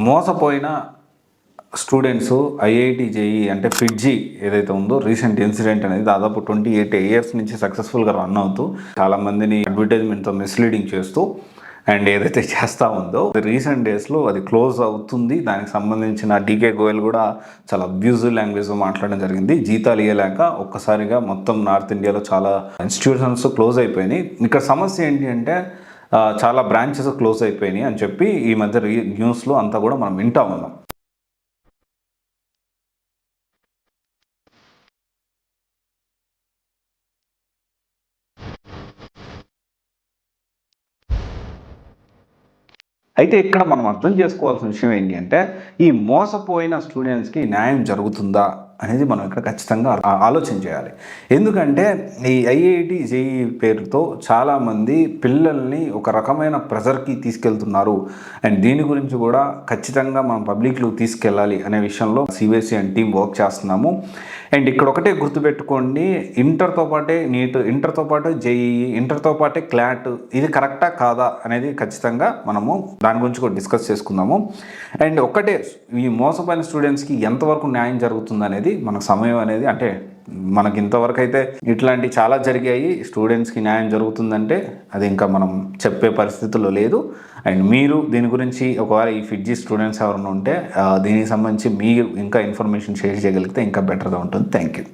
మోసపోయిన students IIT JEE అంటే ఫిడ్జీ ఏదైతే ఉందో రీసెంట్ ఇన్సిడెంట్ అనేది దాదాపు 28 ఇయర్స్ నుంచి సక్సెస్ఫుల్గా రన్ అవుతూ చాలామందిని అడ్వర్టైజ్మెంట్తో మిస్లీడింగ్ చేస్తూ అండ్ ఏదైతే చేస్తూ ఉందో రీసెంట్ డేస్లో అది క్లోజ్ అవుతుంది. దానికి సంబంధించిన డీకే గోయల్ కూడా చాలా అబ్యూజివ్ లాంగ్వేజ్లో మాట్లాడడం జరిగింది. జీతాలు ఇవ్వలేక ఒక్కసారిగా మొత్తం నార్త్ ఇండియాలో చాలా ఇన్స్టిట్యూషన్స్ క్లోజ్ అయిపోయినాయి. ఇక్కడ సమస్య ఏంటి అంటే చాలా బ్రాంచెస్ క్లోజ్ అయిపోయినాయి అని చెప్పి ఈ మధ్య న్యూస్లో అంతా కూడా మనం వింటా ఉన్నాం. అయితే ఇక్కడ మనం అర్థం చేసుకోవాల్సిన విషయం ఏంటి అంటే ఈ మోసపోయిన స్టూడెంట్స్కి న్యాయం జరుగుతుందా అనేది మనం ఇక్కడ ఖచ్చితంగా ఆలోచన చేయాలి. ఎందుకంటే ఈ ఐఐటి జేఈ పేరుతో చాలామంది పిల్లల్ని ఒక రకమైన ప్రెజర్కి తీసుకెళ్తున్నారు. అండ్ దీని గురించి కూడా ఖచ్చితంగా మనం పబ్లిక్లో తీసుకెళ్ళాలి అనే విషయంలో సిబిఎస్ఈ అండ్ టీం వర్క్ చేస్తున్నాము. అండ్ ఇక్కడ ఒకటే గుర్తుపెట్టుకోండి, ఇంటర్తో పాటే నీట్, ఇంటర్తో పాటు జేఈఈ, ఇంటర్తో పాటే క్లాట్, ఇది కరెక్టా కాదా అనేది ఖచ్చితంగా మనము దాని గురించి కూడా డిస్కస్ చేసుకుందాము. అండ్ ఒక్కటే, ఈ మోసపోయిన స్టూడెంట్స్కి ఎంతవరకు న్యాయం జరుగుతుంది అనేది మనకు సమయం అనేది అంటే మనకి ఇంతవరకు అయితే ఇట్లాంటి చాలా జరిగాయి. స్టూడెంట్స్కి న్యాయం జరుగుతుందంటే అది ఇంకా మనం చెప్పే పరిస్థితుల్లో లేదు. అండ్ మీరు దీని గురించి ఒకవేళ ఈ ఫిడ్జీ స్టూడెంట్స్ ఎవరైనా ఉంటే దీనికి సంబంధించి మీరు ఇంకా ఇన్ఫర్మేషన్ షేర్ చేయగలిగితే ఇంకా బెటర్గా ఉంటుంది. Thank you.